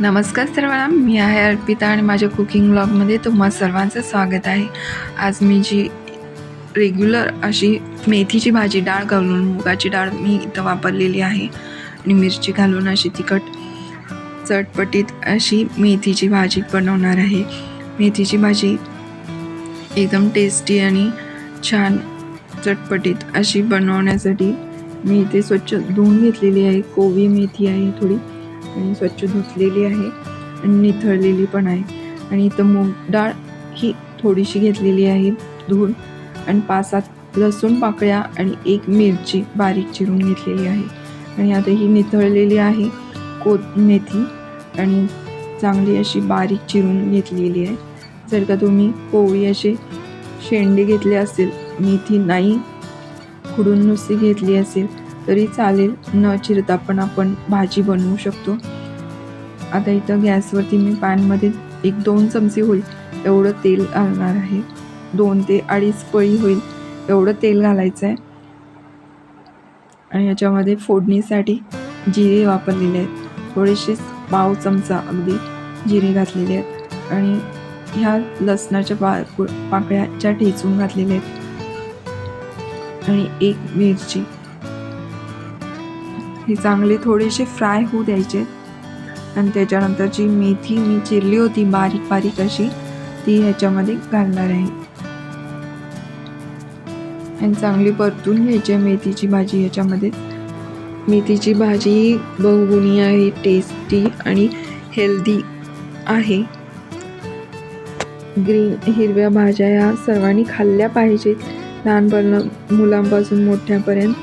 नमस्कार सर्वांना, मी आहे अर्पिता आणि माझ्या कुकिंग ब्लॉगमध्ये तुम्हा सर्वांचं स्वागत आहे. आज मी जी रेग्युलर अशी मेथीची भाजी डाळ घालून मुगाची डाळ मी इथं वापरलेली आहे आणि मिरची घालून अशी तिखट चटपटीत अशी मेथीची भाजी बनवणार आहे. मेथीची भाजी एकदम टेस्टी आणि छान चटपटीत अशी बनवण्यासाठी मी इथे स्वच्छ धुवून घेतलेली आहे. कोवळी मेथी आहे थोडी आणि स्वच्छ धुतलेली आहे आणि निथळलेली पण आहे. आणि इथं मूग डाळ ही थोडीशी घेतलेली आहे धुवून आणि 5-7 लसूण पाकळ्या आणि 1 मिरची बारीक चिरून घेतलेली आहे. आणि आता ही निथळलेली आहे मेथी आणि चांगली अशी बारीक चिरून घेतलेली आहे. जर का तुम्ही कोवळी असे शेंडे घेतले असेल, मेथी नाही खुडून नुसती घेतली असेल तरी चालेल, न चिरता पण आपण भाजी बनवू शकतो. आता इथं गॅसवरती मी पॅनमध्ये 1-2 चमचे होईल एवढं तेल घालणार आहे. 2 ते 2.5 पळी होईल एवढं तेल घालायचं आहे. आणि याच्यामध्ये फोडणीसाठी जिरे वापरलेले आहेत. थोडेसे पाव चमचा अगदी जिरे घातलेले आहेत आणि ह्या लसणाच्या पाकळ्या ठेचून घातलेल्या आहेत आणि 1 मिरची. हे चांगले थोडेसे फ्राय होऊ द्यायचे आणि त्याच्यानंतर जी मेथी मी चिरली होती बारीक बारीक अशी ती ह्याच्यामध्ये घालणार आहे आणि चांगली परतून घ्यायची मेथीची भाजी. ह्याच्यामध्ये मेथीची भाजी बहुगुणी आहे, टेस्टी आणि हेल्दी आहे. हिरव्या भाज्या या सर्वांनी खाल्ल्या पाहिजेत, लहान मुलांपासून मोठ्यापर्यंत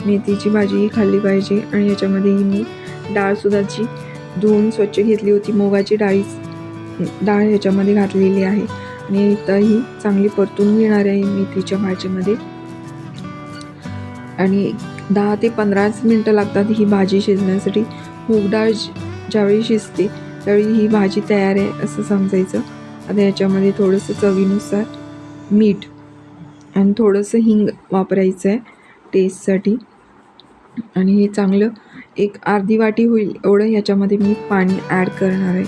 मेथीची भाजी ही खाल्ली पाहिजे. आणि याच्यामध्ये मी डाळसुद्धा जी धुवून स्वच्छ घेतली होती मुगाची डाळ ह्याच्यामध्ये घातलेली आहे आणि इथं ही चांगली परतून घेणार आहे मेथीच्या भाजीमध्ये. आणि 10 ते 15 मिनटं लागतात ही भाजी शिजण्यासाठी. मूग डाळ ज्यावेळी शिजते त्यावेळी ही भाजी तयार आहे असं समजायचं. आता याच्यामध्ये थोडंसं चवीनुसार मीठ आणि थोडंसं हिंग वापरायचं आहे टेस्टसाठी. आणि हे चांगलं 1 अर्धी वाटी होईल एवढं ह्याच्यामध्ये मी पाणी ॲड करणार आहे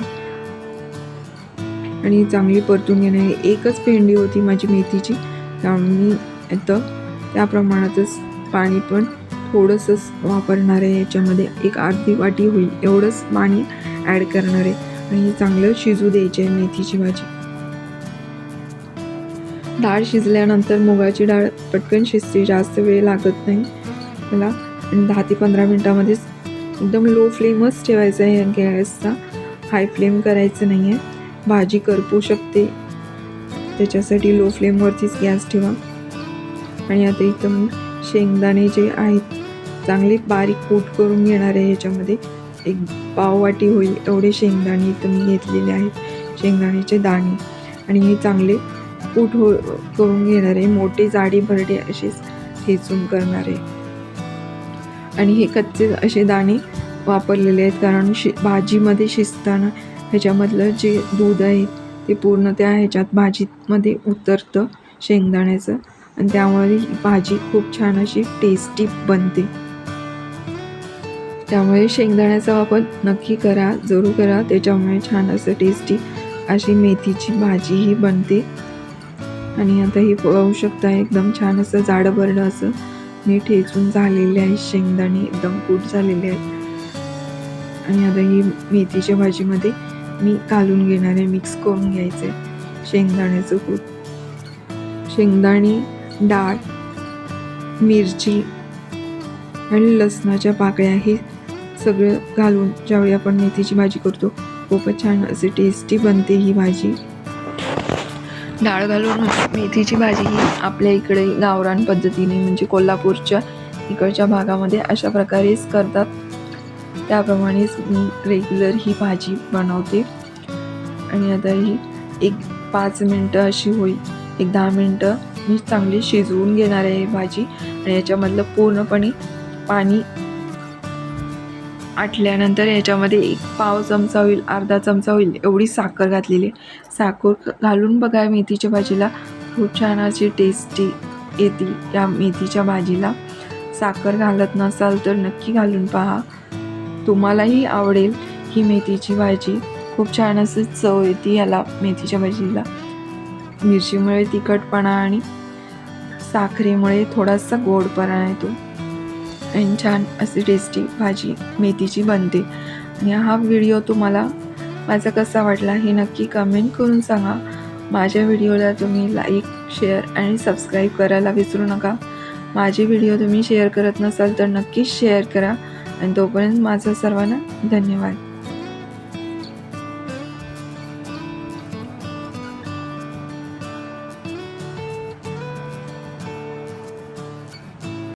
आणि चांगली परतून घेणार आहे. 1च पेंडी होती माझी मेथीची, त्यामुळे मी इथं त्या प्रमाणातच पाणी पण थोडंसंच वापरणार आहे. याच्यामध्ये 1 अर्धी वाटी होईल एवढंच पाणी ॲड करणार आहे आणि हे चांगलं शिजू द्यायचे आहे मेथीची भाजी. डाळ शिजल्यानंतर मुगाची डाळ पटकन शिजते, जास्त वेळ लागत नाही त्याला. आणि 10 ते 15 मिनटामध्येच एकदम लो फ्लेमच ठेवायचा आहे गॅसचा, हाय फ्लेम करायचं नाही आहे. भाजी करपू शकते, त्याच्यासाठी लो फ्लेमवरतीच गॅस ठेवा. आणि आता इथं मी शेंगदाणे जे आहेत चांगले बारीक कूट करून घेणार आहे. ह्याच्यामध्ये 1 पाव वाटी होईल एवढे शेंगदाणे इथं मी घेतलेले आहेत, शेंगदाण्याचे दाणे. आणि हे चांगले कूट करून घेणार आहे, मोठे जाडी भरडे असेच ठेचून करणार आहे. आणि हे कच्चे असे दाणे वापरलेले आहेत कारण भाजीमध्ये शिजताना ह्याच्यामधलं जे दूध आहे ते पूर्ण त्या ह्याच्यात भाजीमध्ये उतरतं शेंगदाण्याचं आणि त्यामुळे ही भाजी खूप छान अशी टेस्टी बनते. त्यामुळे शेंगदाण्याचा वापर नक्की करा, जरूर करा, त्याच्यामुळे छान असं टेस्टी अशी मेथीची भाजी ही बनते. आणि आता हे पाहू शकता एकदम छान असं जाडं भरडं असं मी ठेचून झालेले आहे, शेंगदाणे एकदम कूट झालेले आहेत. आणि आता ही मेथीच्या भाजीमध्ये मी घालून घेणार आहे, मिक्स करून घ्यायचं आहे शेंगदाण्याचं कूट. शेंगदाणे, डाळ, मिरची आणि लसणाच्या पाकळ्या हे सगळं घालून ज्यावेळी आपण मेथीची भाजी करतो खूपच छान असे टेस्टी बनते ही भाजी. डाळ घालून मेथीची भाजी ही आपल्या इकडे गावरान पद्धतीने म्हणजे कोल्हापूरच्या इकडच्या भागामध्ये अशा प्रकारेच करतात, त्याप्रमाणेच मी रेग्युलर ही भाजी बनवते. आणि आता ही 5 मिनटं अशी होईल, 10 मिनटं मी चांगली शिजवून घेणार आहे भाजी. आणि याच्यामधलं पूर्णपणे पाणी आटल्यानंतर याच्यामध्ये 1 पाव चमचा होईल, अर्धा चमचा होईल एवढी साखर घातलेली आहे. साखर घालून बघा, मेथीच्या भाजीला खूप छान अशी टेस्टी येते. या मेथीच्या भाजीला साखर घालत नसाल तर नक्की घालून पहा, तुम्हालाही आवडेल ही मेथीची भाजी खूप छान अशी चव येते याला मेथीच्या भाजीला. मिरचीमुळे तिखटपणा आणि साखरेमुळे थोडासा गोडपणा येतो आणि छान अशी टेस्टी भाजी मेथीची बनते. आणि हा व्हिडिओ तुम्हाला माझा कसा वाटला हे नक्की कमेंट करून सांगा. माझ्या व्हिडिओला तुम्ही लाईक, शेअर आणि सबस्क्राईब करायला विसरू नका. माझे व्हिडिओ तुम्ही शेअर करत नसाल तर नक्कीच शेअर करा. आणि तोपर्यंत माझं सर्वांना धन्यवाद.